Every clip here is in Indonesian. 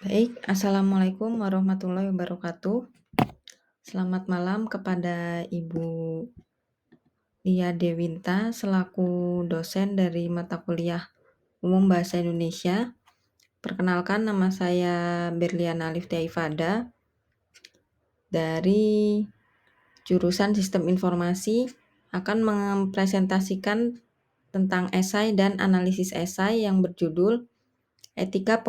Baik, Assalamualaikum warahmatullahi wabarakatuh. Selamat malam kepada Ibu Lia Dewinta selaku dosen dari mata kuliah Umum Bahasa Indonesia. Perkenalkan, nama saya Berliana Aliftia Ifada dari jurusan Sistem Informasi, akan mempresentasikan tentang esai dan analisis esai yang berjudul Etika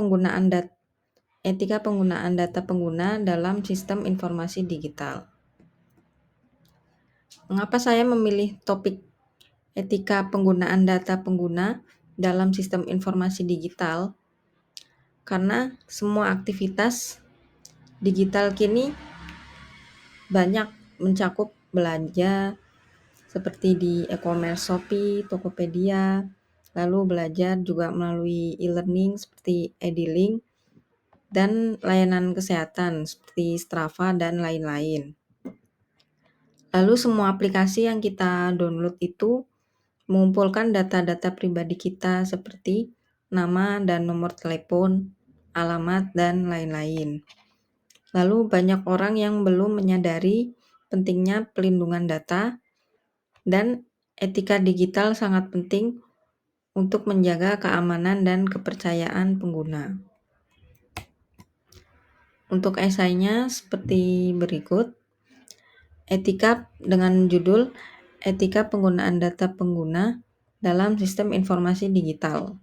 penggunaan data pengguna dalam sistem informasi digital. Mengapa saya memilih topik etika penggunaan data pengguna dalam sistem informasi digital? Karena semua aktivitas digital kini banyak mencakup belanja seperti di e-commerce Shopee, Tokopedia, lalu belajar juga melalui e-learning seperti Edilink, dan layanan kesehatan seperti Strava dan lain-lain. Lalu semua aplikasi yang kita download itu mengumpulkan data-data pribadi kita seperti nama dan nomor telepon, alamat, dan lain-lain. Lalu banyak orang yang belum menyadari pentingnya pelindungan data, dan etika digital sangat penting untuk menjaga keamanan dan kepercayaan pengguna. Untuk esainya seperti berikut. Etika dengan judul Etika penggunaan data pengguna dalam sistem informasi digital.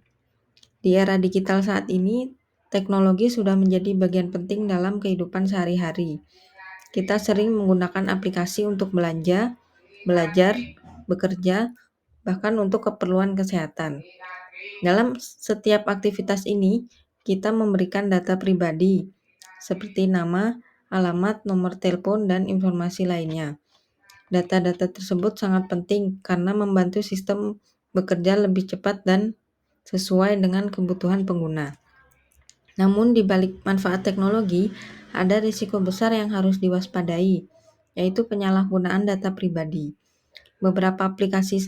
Di era digital saat ini, teknologi sudah menjadi bagian penting dalam kehidupan sehari-hari. Kita sering menggunakan aplikasi untuk belanja, belajar, bekerja, bahkan untuk keperluan kesehatan. Dalam setiap aktivitas ini, kita memberikan data pribadi seperti nama, alamat, nomor telepon, dan informasi lainnya. Data-data tersebut sangat penting karena membantu sistem bekerja lebih cepat dan sesuai dengan kebutuhan pengguna. Namun di balik manfaat teknologi, ada risiko besar yang harus diwaspadai, yaitu penyalahgunaan data pribadi. Beberapa aplikasi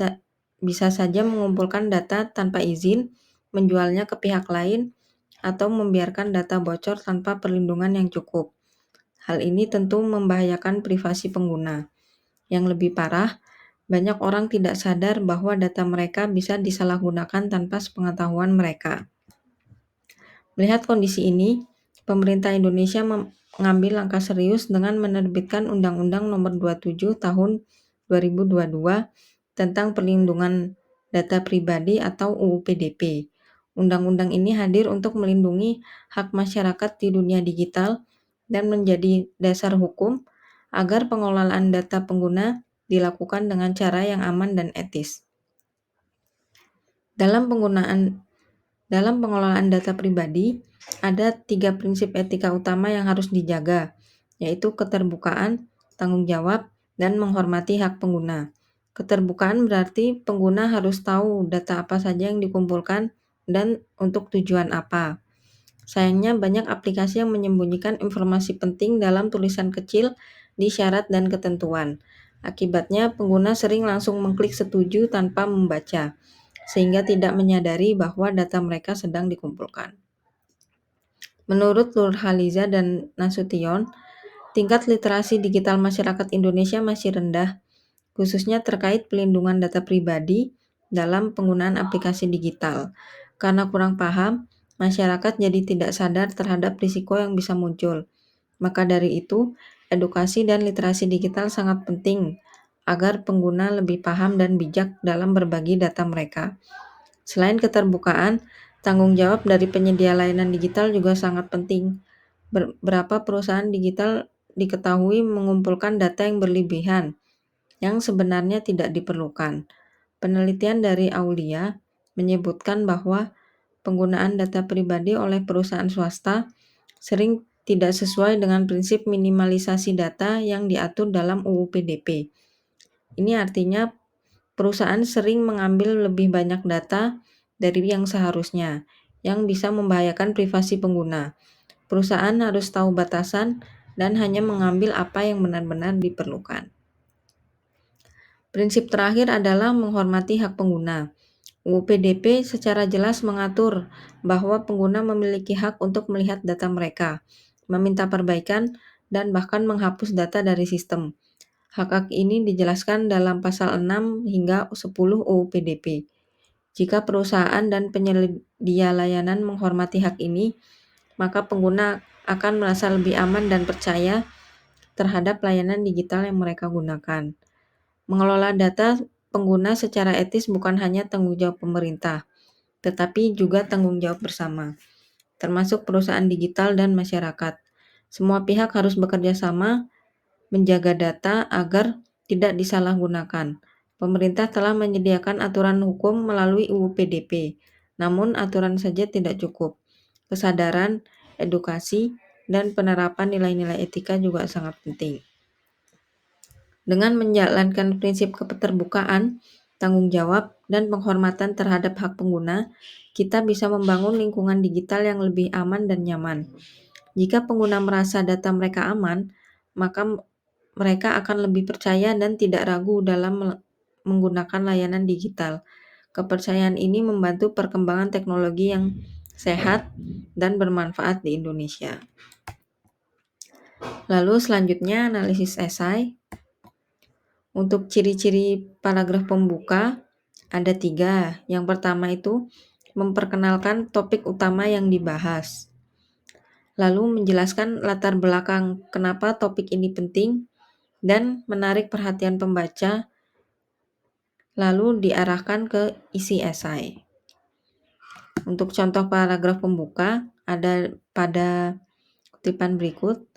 bisa saja mengumpulkan data tanpa izin, menjualnya ke pihak lain, atau membiarkan data bocor tanpa perlindungan yang cukup. Hal ini tentu membahayakan privasi pengguna. Yang lebih parah, banyak orang tidak sadar bahwa data mereka bisa disalahgunakan tanpa sepengetahuan mereka. Melihat kondisi ini, pemerintah Indonesia mengambil langkah serius dengan menerbitkan Undang-Undang Nomor 27 Tahun 2022 tentang Perlindungan Data Pribadi atau UU PDP. Undang-undang ini hadir untuk melindungi hak masyarakat di dunia digital dan menjadi dasar hukum agar pengelolaan data pengguna dilakukan dengan cara yang aman dan etis. Dalam pengelolaan data pribadi, ada 3 prinsip etika utama yang harus dijaga, yaitu keterbukaan, tanggung jawab, dan menghormati hak pengguna. Keterbukaan berarti pengguna harus tahu data apa saja yang dikumpulkan dan untuk tujuan apa. Sayangnya banyak aplikasi yang menyembunyikan informasi penting dalam tulisan kecil di syarat dan ketentuan. Akibatnya pengguna sering langsung mengklik setuju tanpa membaca, sehingga tidak menyadari bahwa data mereka sedang dikumpulkan. Menurut Nurhaliza dan Nasution, tingkat literasi digital masyarakat Indonesia masih rendah, khususnya terkait pelindungan data pribadi dalam penggunaan aplikasi digital. Karena kurang paham, masyarakat jadi tidak sadar terhadap risiko yang bisa muncul. Maka dari itu, edukasi dan literasi digital sangat penting agar pengguna lebih paham dan bijak dalam berbagi data mereka. Selain keterbukaan, tanggung jawab dari penyedia layanan digital juga sangat penting. Beberapa perusahaan digital diketahui mengumpulkan data yang berlebihan, yang sebenarnya tidak diperlukan. Penelitian dari Aulia menyebutkan bahwa penggunaan data pribadi oleh perusahaan swasta sering tidak sesuai dengan prinsip minimalisasi data yang diatur dalam UU PDP. Ini artinya perusahaan sering mengambil lebih banyak data dari yang seharusnya, yang bisa membahayakan privasi pengguna. Perusahaan harus tahu batasan dan hanya mengambil apa yang benar-benar diperlukan. Prinsip terakhir adalah menghormati hak pengguna. UU PDP secara jelas mengatur bahwa pengguna memiliki hak untuk melihat data mereka, meminta perbaikan, dan bahkan menghapus data dari sistem. Hak-hak ini dijelaskan dalam pasal 6 hingga 10 UU PDP. Jika perusahaan dan penyedia layanan menghormati hak ini, maka pengguna akan merasa lebih aman dan percaya terhadap layanan digital yang mereka gunakan. Mengelola data pengguna secara etis bukan hanya tanggung jawab pemerintah, tetapi juga tanggung jawab bersama, termasuk perusahaan digital dan masyarakat. Semua pihak harus bekerja sama menjaga data agar tidak disalahgunakan. Pemerintah telah menyediakan aturan hukum melalui UU PDP, namun aturan saja tidak cukup. Kesadaran, edukasi, dan penerapan nilai-nilai etika juga sangat penting. Dengan menjalankan prinsip keterbukaan, tanggung jawab, dan penghormatan terhadap hak pengguna, kita bisa membangun lingkungan digital yang lebih aman dan nyaman. Jika pengguna merasa data mereka aman, maka mereka akan lebih percaya dan tidak ragu dalam menggunakan layanan digital. Kepercayaan ini membantu perkembangan teknologi yang sehat dan bermanfaat di Indonesia. Lalu selanjutnya analisis esai. Untuk ciri-ciri paragraf pembuka ada 3. Yang pertama itu memperkenalkan topik utama yang dibahas. Lalu menjelaskan latar belakang kenapa topik ini penting dan menarik perhatian pembaca, lalu diarahkan ke isi esai. Untuk contoh paragraf pembuka ada pada kutipan berikut.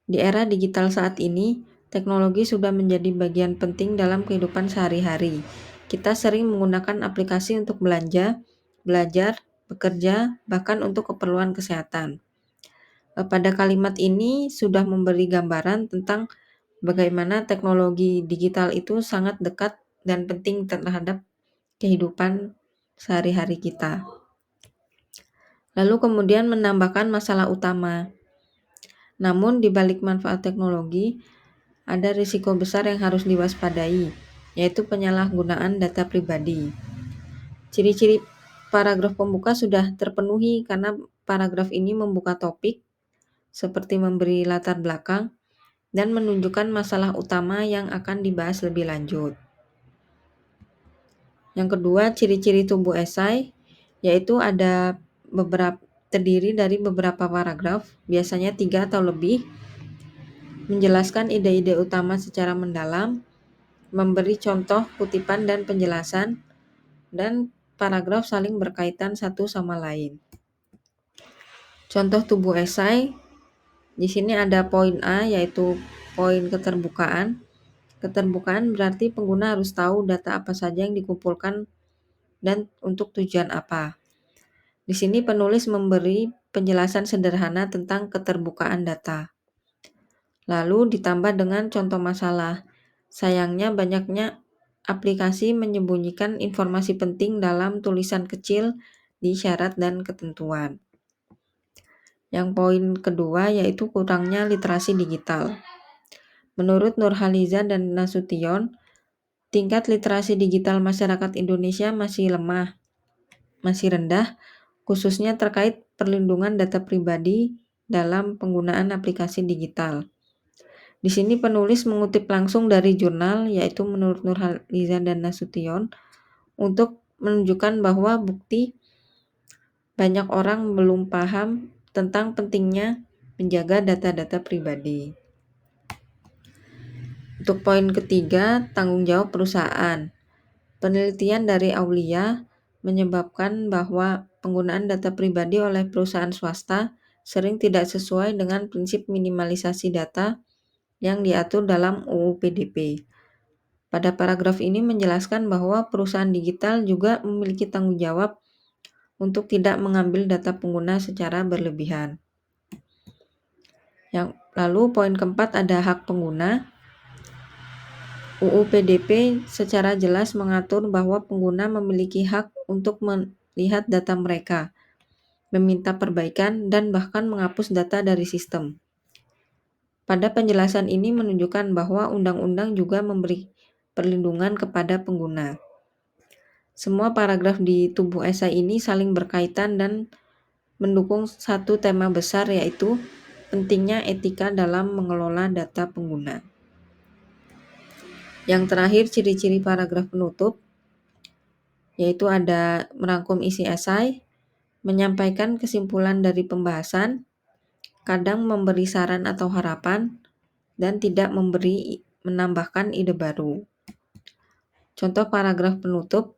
Di era digital saat ini, teknologi sudah menjadi bagian penting dalam kehidupan sehari-hari. Kita sering menggunakan aplikasi untuk belanja, belajar, bekerja, bahkan untuk keperluan kesehatan. Pada kalimat ini sudah memberi gambaran tentang bagaimana teknologi digital itu sangat dekat dan penting terhadap kehidupan sehari-hari kita. Lalu kemudian menambahkan masalah utama. Namun di balik manfaat teknologi, ada risiko besar yang harus diwaspadai, yaitu penyalahgunaan data pribadi. Ciri-ciri paragraf pembuka sudah terpenuhi karena paragraf ini membuka topik, seperti memberi latar belakang, dan menunjukkan masalah utama yang akan dibahas lebih lanjut. Yang kedua, ciri-ciri tubuh esai, yaitu terdiri dari beberapa paragraf, biasanya 3 atau lebih, menjelaskan ide-ide utama secara mendalam, memberi contoh, kutipan, dan penjelasan, dan paragraf saling berkaitan satu sama lain. Contoh tubuh esai, di sini ada poin A, yaitu poin keterbukaan. Keterbukaan berarti pengguna harus tahu data apa saja yang dikumpulkan dan untuk tujuan apa. Di sini penulis memberi penjelasan sederhana tentang keterbukaan data. Lalu ditambah dengan contoh masalah. Sayangnya banyaknya aplikasi menyembunyikan informasi penting dalam tulisan kecil di syarat dan ketentuan. Yang poin kedua yaitu kurangnya literasi digital. Menurut Nurhaliza dan Nasution, tingkat literasi digital masyarakat Indonesia masih rendah, khususnya terkait perlindungan data pribadi dalam penggunaan aplikasi digital. Di sini penulis mengutip langsung dari jurnal, yaitu menurut Nurhaliza dan Nasution, untuk menunjukkan bahwa bukti banyak orang belum paham tentang pentingnya menjaga data-data pribadi. Untuk poin ketiga, tanggung jawab perusahaan. Penelitian dari Aulia menyebabkan bahwa penggunaan data pribadi oleh perusahaan swasta sering tidak sesuai dengan prinsip minimalisasi data yang diatur dalam UU PDP. Pada paragraf ini menjelaskan bahwa perusahaan digital juga memiliki tanggung jawab untuk tidak mengambil data pengguna secara berlebihan. Lalu poin keempat ada hak pengguna. UU PDP secara jelas mengatur bahwa pengguna memiliki hak untuk melihat data mereka, meminta perbaikan, dan bahkan menghapus data dari sistem. Pada penjelasan ini menunjukkan bahwa undang-undang juga memberi perlindungan kepada pengguna. Semua paragraf di tubuh esai ini saling berkaitan dan mendukung satu tema besar, yaitu pentingnya etika dalam mengelola data pengguna. Yang terakhir, ciri-ciri paragraf penutup, yaitu ada merangkum isi esai, menyampaikan kesimpulan dari pembahasan, kadang memberi saran atau harapan, dan tidak menambahkan ide baru. Contoh paragraf penutup,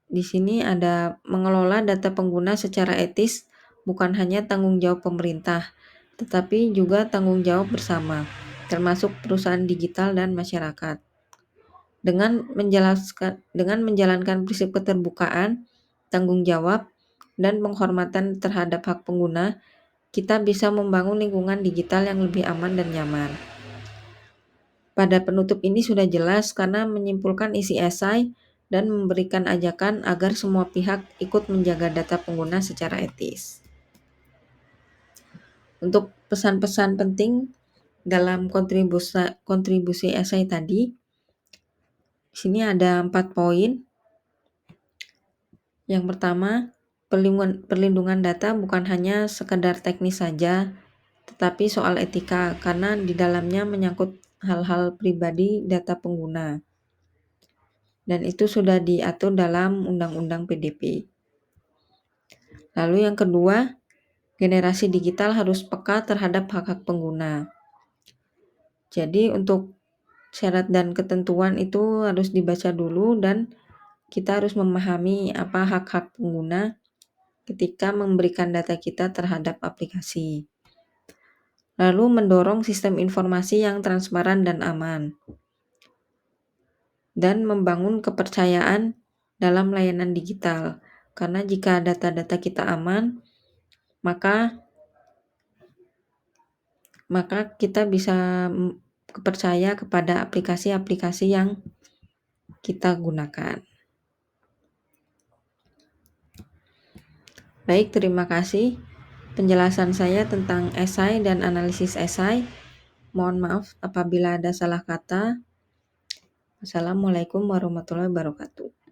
di sini ada mengelola data pengguna secara etis bukan hanya tanggung jawab pemerintah, tetapi juga tanggung jawab bersama, termasuk perusahaan digital dan masyarakat. Dengan menjalankan prinsip keterbukaan, tanggung jawab, dan penghormatan terhadap hak pengguna, kita bisa membangun lingkungan digital yang lebih aman dan nyaman. Pada penutup ini sudah jelas karena menyimpulkan isi esai dan memberikan ajakan agar semua pihak ikut menjaga data pengguna secara etis. Untuk pesan-pesan penting dalam kontribusi esai tadi, di sini ada 4 poin. Yang pertama, perlindungan data bukan hanya sekedar teknis saja, tetapi soal etika karena di dalamnya menyangkut hal-hal pribadi data pengguna. Dan itu sudah diatur dalam Undang-Undang PDP. Lalu yang kedua, generasi digital harus peka terhadap hak-hak pengguna. Jadi untuk syarat dan ketentuan itu harus dibaca dulu dan kita harus memahami apa hak-hak pengguna ketika memberikan data kita terhadap aplikasi. Lalu mendorong sistem informasi yang transparan dan aman. Dan membangun kepercayaan dalam layanan digital. Karena jika data-data kita aman, maka kita bisa percaya kepada aplikasi-aplikasi yang kita gunakan. Baik, terima kasih penjelasan saya tentang esai dan analisis esai. Mohon maaf apabila ada salah kata. Wassalamualaikum warahmatullahi wabarakatuh.